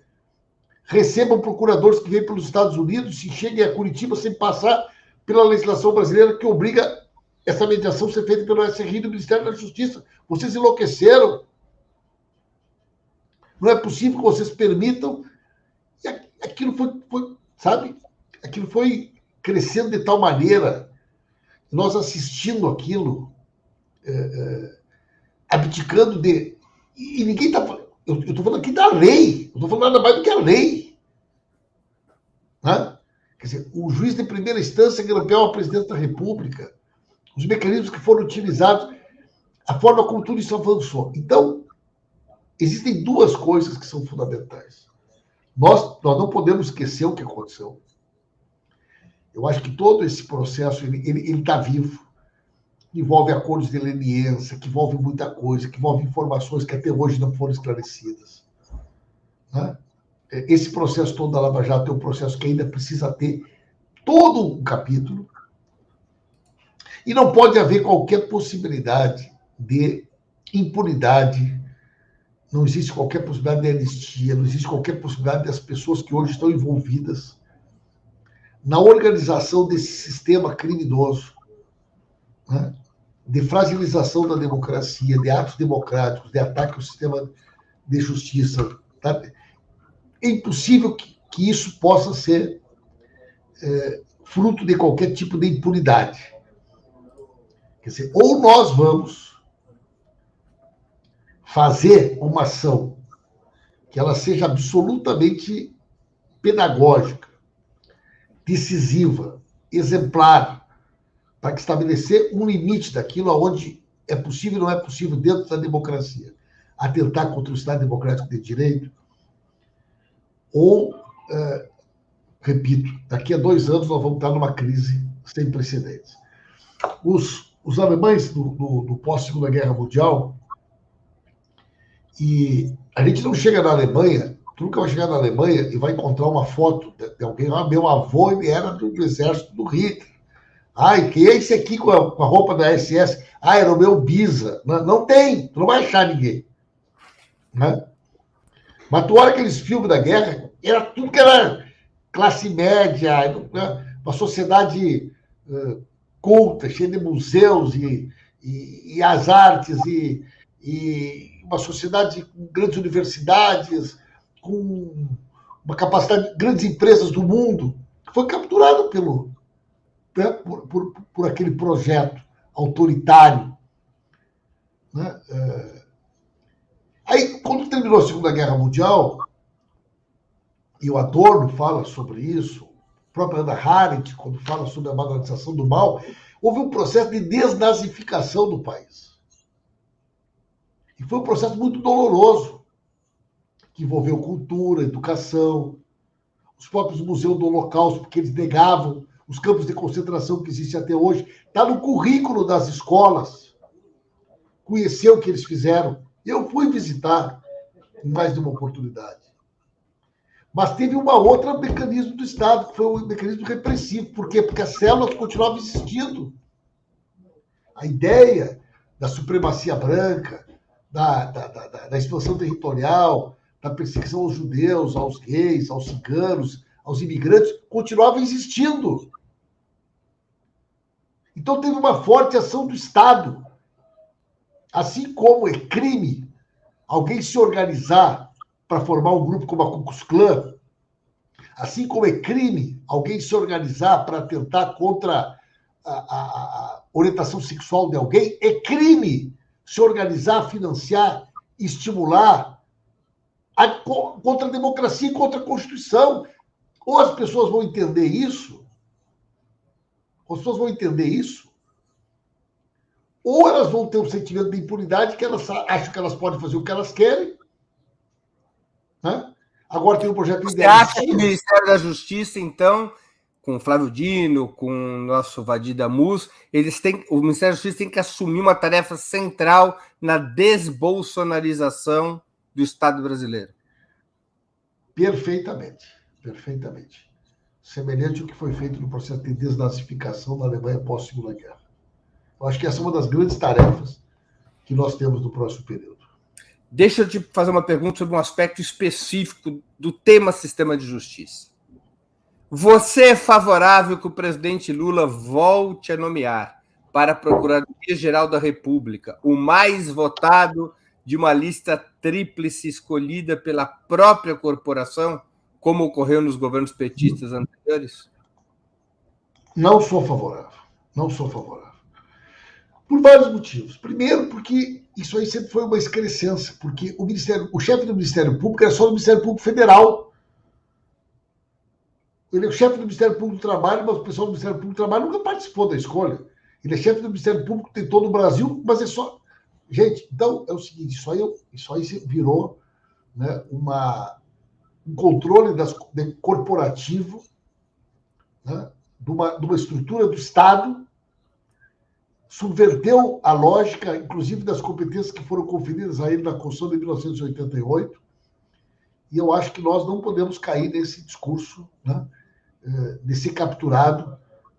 recebam procuradores que vêm pelos Estados Unidos e cheguem a Curitiba sem passar pela legislação brasileira que obriga essa mediação a ser feita pelo SRI do Ministério da Justiça. Vocês enlouqueceram. Não é possível que vocês permitam. E aquilo foi, sabe? Aquilo foi crescendo de tal maneira, nós assistindo aquilo, abdicando de... E ninguém está falando... Eu estou falando aqui da lei. Eu estou falando nada mais do que a lei. Né? Quer dizer, o juiz de primeira instância grampeou a presidente da República, os mecanismos que foram utilizados, a forma como tudo isso avançou. Então, existem duas coisas que são fundamentais. Nós não podemos esquecer o que aconteceu. Eu acho que todo esse processo ele está vivo. Envolve acordos de leniência, que envolve muita coisa, que envolve informações que até hoje não foram esclarecidas. Né? Esse processo todo da Lava Jato é um processo que ainda precisa ter todo um capítulo. E não pode haver qualquer possibilidade de impunidade, não existe qualquer possibilidade de anistia, não existe qualquer possibilidade das pessoas que hoje estão envolvidas na organização desse sistema criminoso, né? De fragilização da democracia, de atos democráticos, de ataque ao sistema de justiça. Tá? É impossível que isso possa ser fruto de qualquer tipo de impunidade. Quer dizer, ou nós vamos fazer uma ação que ela seja absolutamente pedagógica, decisiva, exemplar, para estabelecer um limite daquilo aonde é possível e não é possível dentro da democracia atentar contra o Estado Democrático de Direito, ou, repito, daqui a 2 anos nós vamos estar numa crise sem precedentes. Os alemães do pós-Segunda Guerra Mundial, e a gente não chega na Alemanha, tu nunca vai chegar na Alemanha e vai encontrar uma foto de alguém, meu avô ele era do exército do Hitler. Ai, quem é esse aqui com a roupa da SS? Ah, era o meu bisa. Não tem, tu não vai achar ninguém. Né? Mas tu olha aqueles filmes da guerra, era tudo que era classe média, uma sociedade culta, cheia de museus e as artes, e uma sociedade com grandes universidades, com uma capacidade, grandes empresas do mundo, que foi capturado por aquele projeto autoritário. Né? Aí, quando terminou a Segunda Guerra Mundial, e o Adorno fala sobre isso, a própria Hannah Arendt, quando fala sobre a banalização do mal, houve um processo de desnazificação do país. E foi um processo muito doloroso, que envolveu cultura, educação, os próprios museus do Holocausto, porque eles negavam os campos de concentração que existem até hoje. Está no currículo das escolas. Conhecer o que eles fizeram. Eu fui visitar em mais de uma oportunidade. Mas teve uma outra mecanismo do Estado, que foi o mecanismo repressivo. Por quê? Porque as células continuavam existindo. A ideia da supremacia branca, da expansão territorial, da perseguição aos judeus, aos gays, aos ciganos, aos imigrantes, continuava existindo. Então teve uma forte ação do Estado. Assim como é crime alguém se organizar para formar um grupo como a Ku Klux Klan, assim como é crime alguém se organizar para atentar contra a orientação sexual de alguém, é crime se organizar, financiar, estimular contra a democracia e contra a Constituição. Ou as pessoas vão entender isso, ou elas vão ter um sentimento de impunidade que elas acham que elas podem fazer o que elas querem, né? Agora tem um projeto de Você acha que o Ministério da Justiça, então, com o Flávio Dino, com o nosso Vadir Damus, o Ministério da Justiça tem que assumir uma tarefa central na desbolsonarização do Estado brasileiro? Perfeitamente. Semelhante ao que foi feito no processo de desnazificação na Alemanha pós-Segunda Guerra. Eu acho que essa é uma das grandes tarefas que nós temos no próximo período. Deixa eu te fazer uma pergunta sobre um aspecto específico do tema sistema de justiça. Você é favorável que o presidente Lula volte a nomear para a Procuradoria-Geral da República o mais votado de uma lista tríplice escolhida pela própria corporação, como ocorreu nos governos petistas anteriores? Não sou favorável. Por vários motivos. Primeiro, porque isso aí sempre foi uma excrescência, porque o chefe do Ministério Público é só do Ministério Público Federal. Ele é o chefe do Ministério Público do Trabalho, mas o pessoal do Ministério Público do Trabalho nunca participou da escolha. Ele é chefe do Ministério Público, tem todo o Brasil, mas é só... Gente, então é o seguinte, isso aí virou, né, um controle corporativo, né, de uma estrutura do Estado, subverteu a lógica, inclusive das competências que foram conferidas a ele na Constituição de 1988, e eu acho que nós não podemos cair nesse discurso, né, de ser capturado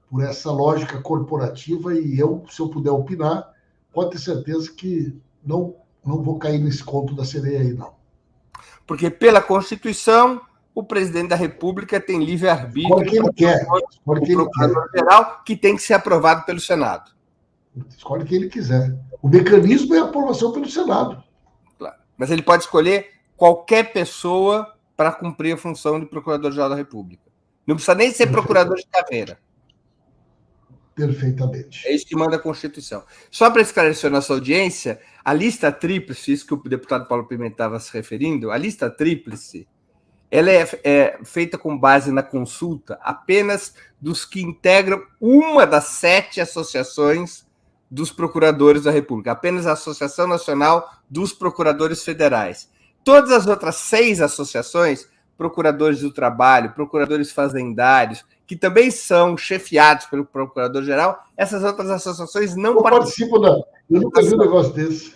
por essa lógica corporativa, e eu, se eu puder opinar, pode ter certeza que não vou cair nesse conto da sereia aí, não. Porque, pela Constituição, o presidente da República tem livre-arbítrio. Escolhe quem ele quer. O procurador-geral, que tem que ser aprovado pelo Senado. Escolhe quem ele quiser. O mecanismo é a aprovação pelo Senado. Claro. Mas ele pode escolher qualquer pessoa para cumprir a função de Procurador-Geral da República. Não precisa nem ser procurador de carreira. Perfeitamente. É isso que manda a Constituição. Só para esclarecer a nossa audiência, a lista tríplice, isso que o deputado Paulo Pimentel estava se referindo, a lista tríplice, ela é feita com base na consulta apenas dos que integram uma das 7 associações dos procuradores da República, apenas a Associação Nacional dos Procuradores Federais. Todas as outras 6 associações, procuradores do trabalho, procuradores fazendários, que também são chefiados pelo Procurador-Geral, essas outras associações não participam. Eu nunca vi um negócio desse.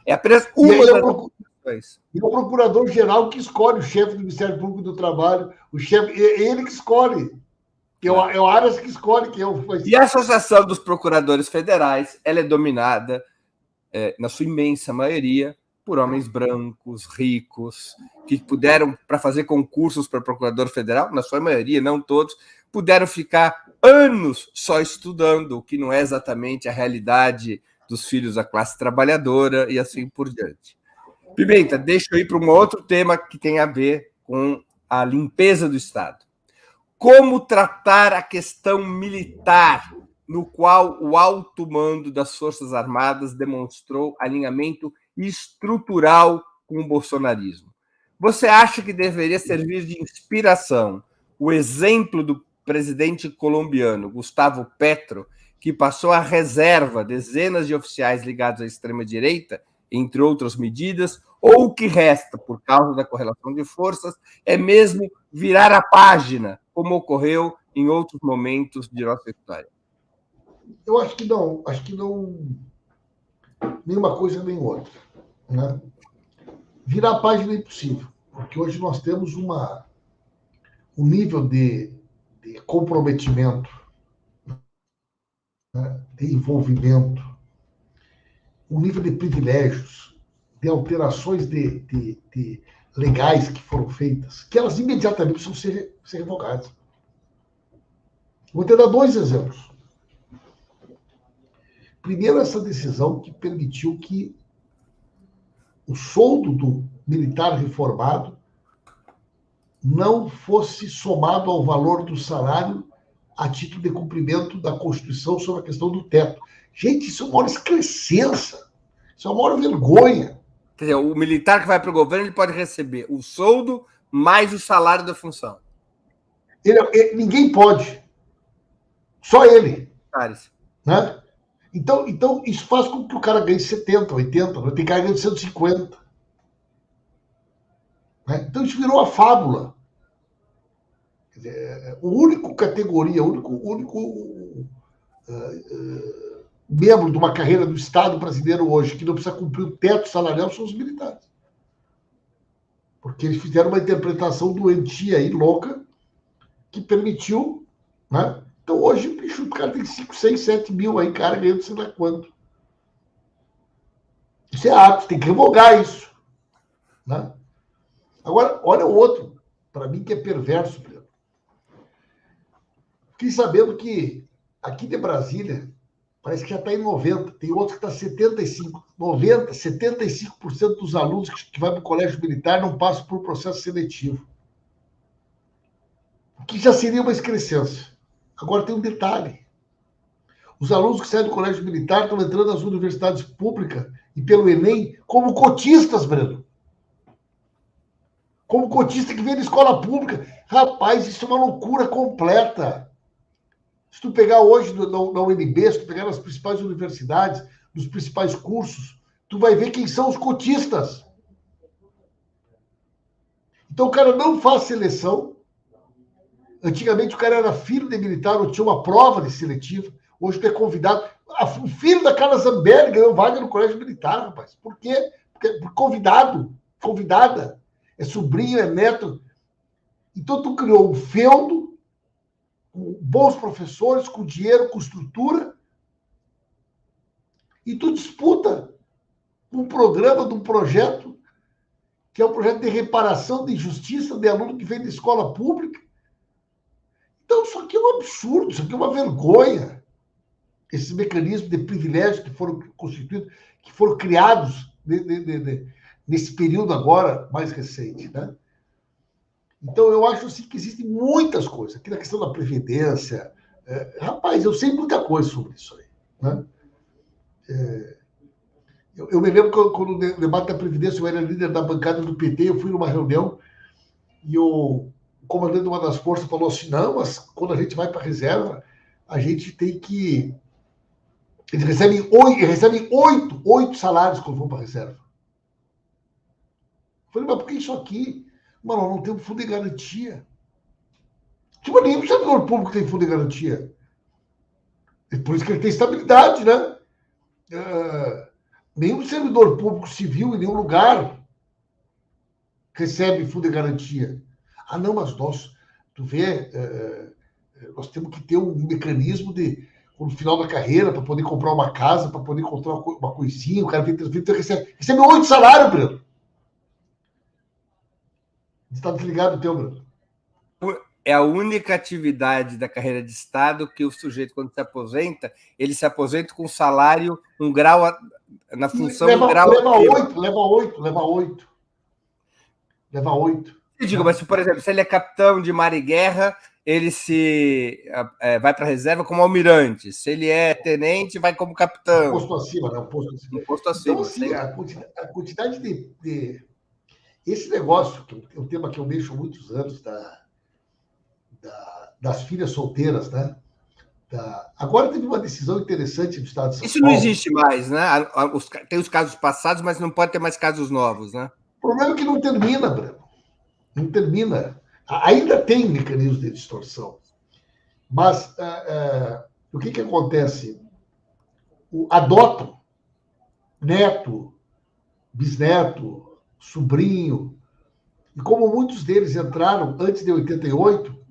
É apenas uma das associações. E o Procurador-Geral que escolhe o chefe do Ministério Público do Trabalho, é ele que escolhe. É o Aras que escolhe quem é o... E a Associação dos Procuradores Federais, ela é dominada, na sua imensa maioria, por homens brancos, ricos, que puderam, para fazer concursos para procurador federal, na sua maioria, não todos, puderam ficar anos só estudando, o que não é exatamente a realidade dos filhos da classe trabalhadora e assim por diante. Pimenta, deixa eu ir para um outro tema que tem a ver com a limpeza do Estado. Como tratar a questão militar, no qual o alto mando das Forças Armadas demonstrou alinhamento estrutural com o bolsonarismo? Você acha que deveria servir de inspiração o exemplo do presidente colombiano, Gustavo Petro, que passou à reserva dezenas de oficiais ligados à extrema-direita, entre outras medidas, ou o que resta, por causa da correlação de forças, é mesmo virar a página, como ocorreu em outros momentos de nossa história? Eu acho que não, nenhuma coisa nem outra, né? Virar a página é impossível, porque hoje nós temos um nível de comprometimento, né, de envolvimento, um nível de privilégios, de alterações de legais que foram feitas, que elas imediatamente precisam ser revogadas. Vou te dar 2 exemplos. Primeiro, essa decisão que permitiu que o soldo do militar reformado não fosse somado ao valor do salário a título de cumprimento da Constituição sobre a questão do teto. Gente, isso é uma maior excrescência. Isso é uma maior vergonha. Quer dizer, o militar que vai para o governo ele pode receber o soldo mais o salário da função. Ninguém pode. Só ele. Né? Então, isso faz com que o cara ganhe 70, 80, não tem cara ganhando 150. Né? Então, isso virou uma fábula. Quer dizer, o único categoria, o único membro de uma carreira do Estado brasileiro hoje que não precisa cumprir o teto salarial são os militares. Porque eles fizeram uma interpretação doentia e louca que permitiu, né? Então, hoje, bicho, o cara tem 5, 6, 7 mil aí, cara, ganhando sei lá quanto. Isso é ato, tem que revogar isso. Né? Agora, olha o outro, para mim, que é perverso. Fiquei sabendo que aqui de Brasília, parece que já está em 90, tem outro que está 75, 90, 75% dos alunos que vai para o colégio militar não passam por processo seletivo. O que já seria uma excrescência. Agora tem um detalhe. Os alunos que saem do colégio militar estão entrando nas universidades públicas e pelo Enem como cotistas, Breno. Como cotista que vem da escola pública. Rapaz, isso é uma loucura completa. Se tu pegar hoje na UNB, se tu pegar nas principais universidades, nos principais cursos, tu vai ver quem são os cotistas. Então o cara não faz seleção. Antigamente o cara era filho de militar, ou tinha uma prova de seletiva. Hoje tu é convidado. O filho da Carla Zambelli ganhou vaga no colégio militar, rapaz. Por quê? Porque convidada. É sobrinho, é neto. Então tu criou um feudo, com bons professores, com dinheiro, com estrutura, e tu disputa um programa de um projeto que é um projeto de reparação de injustiça de aluno que vem da escola pública. Então, isso aqui é um absurdo, isso aqui é uma vergonha. Esses mecanismos de privilégio que foram constituídos, que foram criados nesse período agora mais recente. Né? Então, eu acho assim, que existem muitas coisas. Aqui na questão da Previdência. Rapaz, eu sei muita coisa sobre isso aí. Né? Eu me lembro que quando no debate da Previdência eu era líder da bancada do PT, eu fui numa reunião e o comandante de uma das forças falou assim, não, mas quando a gente vai para a reserva, a gente tem que... Eles recebem 8 salários quando vão para a reserva. Eu falei, mas por que isso aqui? Mano, nós não temos fundo de garantia. Tipo, nenhum servidor público tem fundo de garantia. É por isso que ele tem estabilidade, né? Nenhum servidor público civil em nenhum lugar recebe fundo de garantia. Ah, não, mas tu vê, nós temos que ter um mecanismo no final da carreira, para poder comprar uma casa, para poder comprar uma coisinha, o cara vem recebe 8 salários, Bruno. Está desligado o teu, Bruno. É a única atividade da carreira de Estado que o sujeito, quando se aposenta, ele se aposenta com salário, um grau na função... Leva 8. Eu digo, mas, por exemplo, se ele é capitão de mar e guerra, ele vai para a reserva como almirante. Se ele é tenente, vai como capitão. Posto acima, né? Posto acima. Então, assim, a quantidade de... Esse negócio, que é um tema que eu mexo há muitos anos, das filhas solteiras, né? Agora teve uma decisão interessante do Estado de São Paulo. Isso não existe mais, né? Tem os casos passados, mas não pode ter mais casos novos, né? O problema é que não termina, Breno. Não termina. Ainda tem mecanismos de distorção. Mas o que acontece? Adotam neto, bisneto, sobrinho. E como muitos deles entraram antes de 88...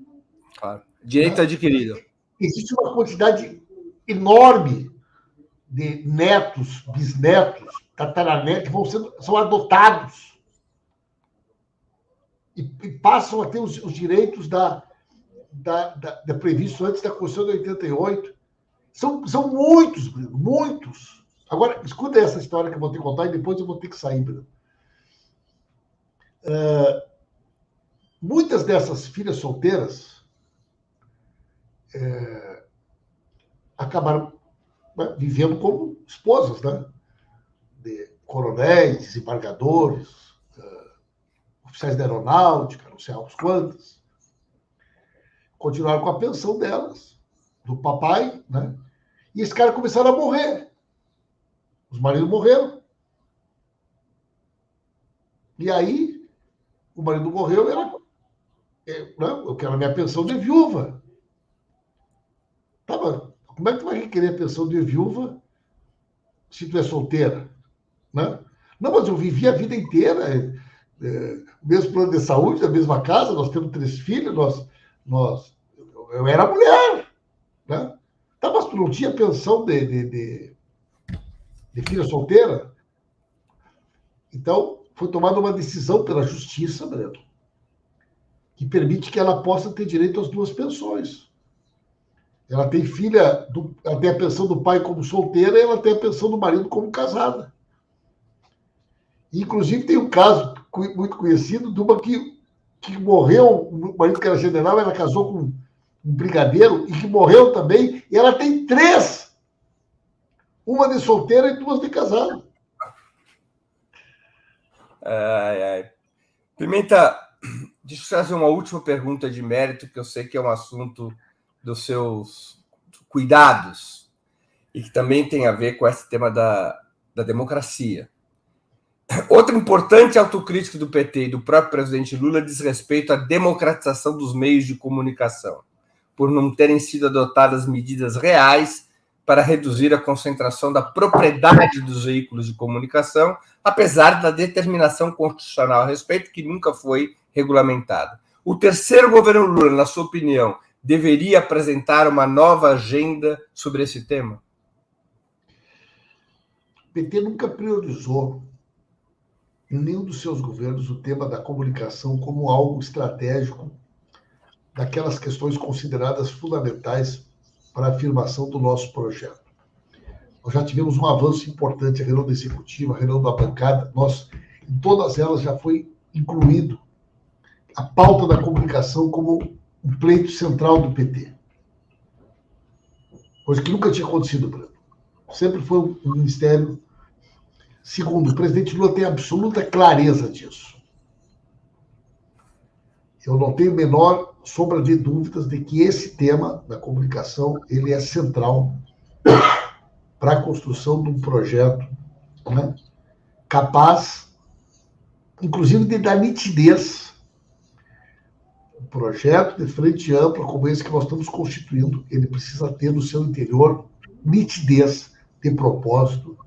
Claro. Direito adquirido. Existe uma quantidade enorme de netos, bisnetos, tataranetos, que são adotados e passam a ter os direitos da previsto antes da Constituição de 88. São muitos, Breno, muitos. Agora, escuta essa história que eu vou te contar e depois eu vou ter que sair, Breno. Muitas dessas filhas solteiras acabaram vivendo como esposas, né? De coronéis, desembargadores, oficiais da aeronáutica, não sei aos quantos. Continuaram com a pensão delas, do papai, né? E esses caras começaram a morrer. Os maridos morreram. E aí, o marido morreu, eu quero a minha pensão de viúva. Tá, mano, como é que tu vai querer a pensão de viúva se tu é solteira? Né? Não, mas eu vivi a vida inteira, o mesmo plano de saúde, a mesma casa, nós temos 3 filhos, eu era mulher. Né? Tá, mas tu não tinha pensão de filha solteira? Então, foi tomada uma decisão pela justiça, Breno, que permite que ela possa ter direito às 2 pensões. Ela tem ela tem a pensão do pai como solteira e ela tem a pensão do marido como casada. E, inclusive, tem um caso muito conhecido de uma que morreu, o marido que era general, ela casou com um brigadeiro e que morreu também, e ela tem 3. Uma de solteira e 2 de casada. Pimenta, deixa eu fazer uma última pergunta de mérito, que eu sei que é um assunto dos seus cuidados e que também tem a ver com esse tema da democracia. Outra importante autocrítica do PT e do próprio presidente Lula diz respeito à democratização dos meios de comunicação, por não terem sido adotadas medidas reais para reduzir a concentração da propriedade dos veículos de comunicação, apesar da determinação constitucional a respeito, que nunca foi regulamentada. O terceiro governo Lula, na sua opinião, deveria apresentar uma nova agenda sobre esse tema? O PT nunca priorizou, em nenhum dos seus governos, o tema da comunicação como algo estratégico daquelas questões consideradas fundamentais para a afirmação do nosso projeto. Nós já tivemos um avanço importante, a reunião da executiva, a reunião da bancada, em todas elas já foi incluído a pauta da comunicação como um pleito central do PT. Coisa que nunca tinha acontecido, Breno. Sempre foi um ministério. Segundo, o presidente Lula tem absoluta clareza disso. Eu não tenho a menor sombra de dúvidas de que esse tema da comunicação ele é central para a construção de um projeto, né, capaz, inclusive, de dar nitidez. Um projeto de frente ampla como esse que nós estamos constituindo, ele precisa ter no seu interior nitidez de propósito.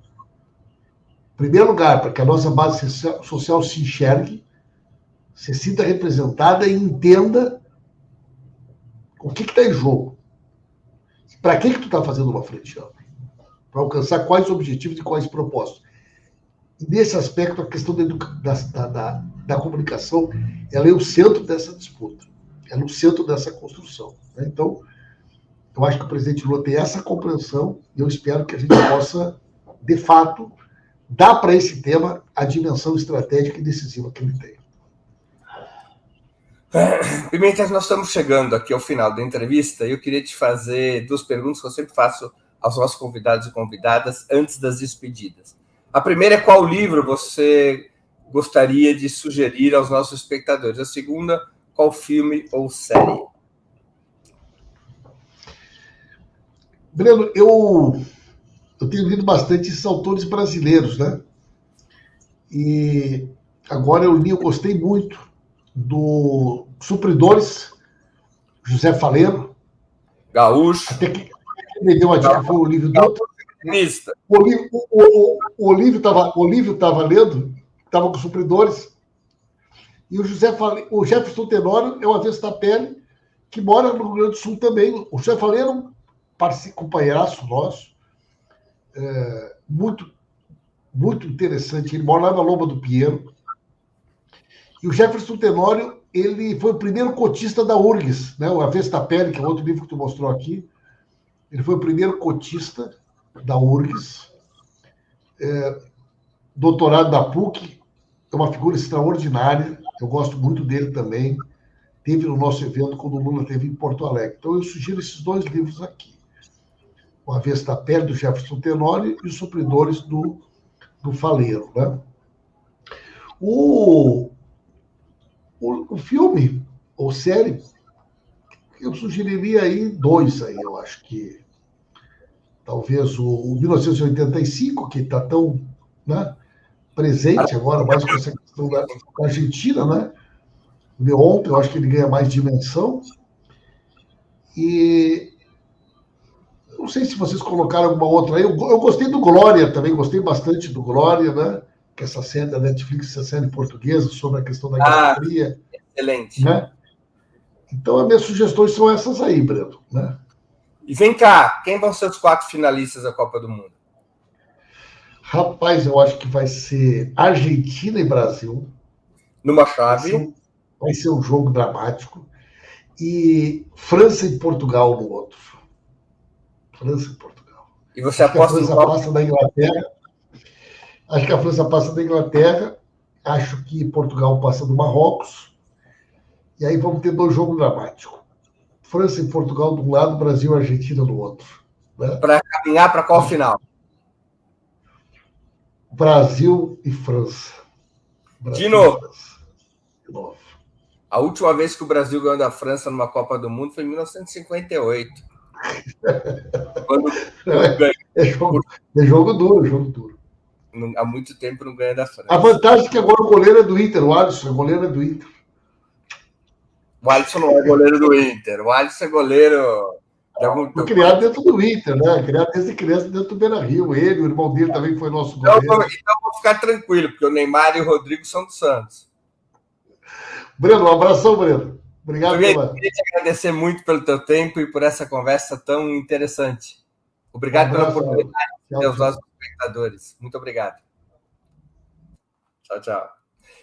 Em primeiro lugar, para que a nossa base social se enxergue, se sinta representada e entenda o que está em jogo. Para que tu está fazendo uma frente ampla? Para alcançar quais objetivos e quais propósitos. E nesse aspecto, a questão da comunicação, ela é o centro dessa disputa. Ela é o centro dessa construção. Né? Então, eu acho que o presidente Lula tem essa compreensão e eu espero que a gente possa, de fato, dar para esse tema a dimensão estratégica e decisiva que ele tem. Pimenta, nós estamos chegando aqui ao final da entrevista e eu queria te fazer 2 perguntas que eu sempre faço aos nossos convidados e convidadas antes das despedidas. A primeira é: qual livro você gostaria de sugerir aos nossos espectadores? A segunda, qual filme ou série? Breno, eu tenho lido bastante esses autores brasileiros, né? E agora eu gostei muito do Supridores, José Faleiro. Gaúcho. Até que me deu uma dica, foi o Olívio Dutra. O Olívio estava lendo, estava com Supridores. E o Jefferson Tenório é uma vez da pele, que mora no Rio Grande do Sul também. O José Faleiro, companheiraço nosso, muito, muito interessante. Ele mora lá na Lomba do Pinheiro. E o Jefferson Tenório, ele foi o primeiro cotista da URGS, né? O A Vesta Pele, que é outro livro que tu mostrou aqui. Ele foi o primeiro cotista da URGS. Doutorado da PUC, é uma figura extraordinária. Eu gosto muito dele também. Teve no nosso evento quando o Lula esteve em Porto Alegre. Então, eu sugiro esses 2 livros aqui. O A Vesta Pele, do Jefferson Tenório, e Os Supridores do Faleiro. Né? O filme, ou série, eu sugeriria aí 2, aí, eu acho que talvez o 1985, que está tão, né, presente agora, mais com essa questão da Argentina, né? Leon, eu acho que ele ganha mais dimensão. E não sei se vocês colocaram alguma outra aí. Eu gostei do Glória também, gostei bastante do Glória, né? Que essa série da Netflix, essa série portuguesa sobre a questão da Guerra Fria. Excelente. Né? Então, as minhas sugestões são essas aí, Breno. Né? E vem cá, quem vão ser os 4 finalistas da Copa do Mundo? Rapaz, eu acho que vai ser Argentina e Brasil. Numa chave. Vai ser um jogo dramático. E França e Portugal no outro. França e Portugal. E você aposta no passa da Inglaterra. Acho que a França passa da Inglaterra. Acho que Portugal passa do Marrocos. E aí vamos ter 2 jogos dramáticos. França e Portugal de um lado, Brasil e Argentina do outro. Né? Para caminhar para qual final? Brasil e França. De novo. A última vez que o Brasil ganhou da França numa Copa do Mundo foi em 1958. Quando é jogo duro. Há muito tempo não ganha da França. A vantagem é que agora o goleiro é do Inter, o Alisson, o goleiro é do Inter. O Alisson não é goleiro do Inter, o Alisson é goleiro... Foi criado dentro do Inter, né? Criado desde criança dentro do Beira-Rio. Ele, o irmão dele também foi nosso goleiro. Então vou ficar tranquilo, porque o Neymar e o Rodrigo são do Santos. Breno, um abração, Breno. Obrigado. Eu queria te agradecer muito pelo teu tempo e por essa conversa tão interessante. Obrigado pela oportunidade de ter os nossos espectadores. Muito obrigado. Tchau, tchau.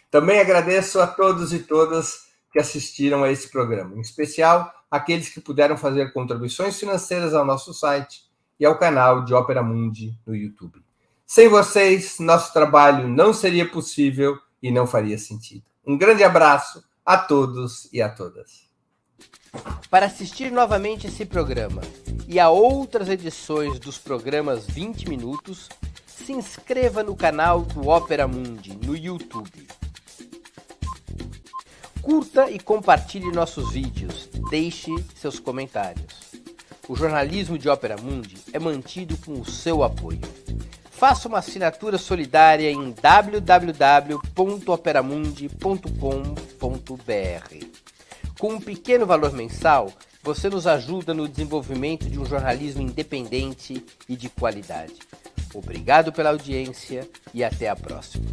Também agradeço a todos e todas que assistiram a esse programa, em especial aqueles que puderam fazer contribuições financeiras ao nosso site e ao canal de Ópera Mundi no YouTube. Sem vocês, nosso trabalho não seria possível e não faria sentido. Um grande abraço a todos e a todas. Para assistir novamente esse programa e a outras edições dos programas 20 Minutos, se inscreva no canal do Ópera Mundi no YouTube. Curta e compartilhe nossos vídeos, deixe seus comentários. O jornalismo de Ópera Mundi é mantido com o seu apoio. Faça uma assinatura solidária em www.operamundi.com.br. Com um pequeno valor mensal, você nos ajuda no desenvolvimento de um jornalismo independente e de qualidade. Obrigado pela audiência e até a próxima.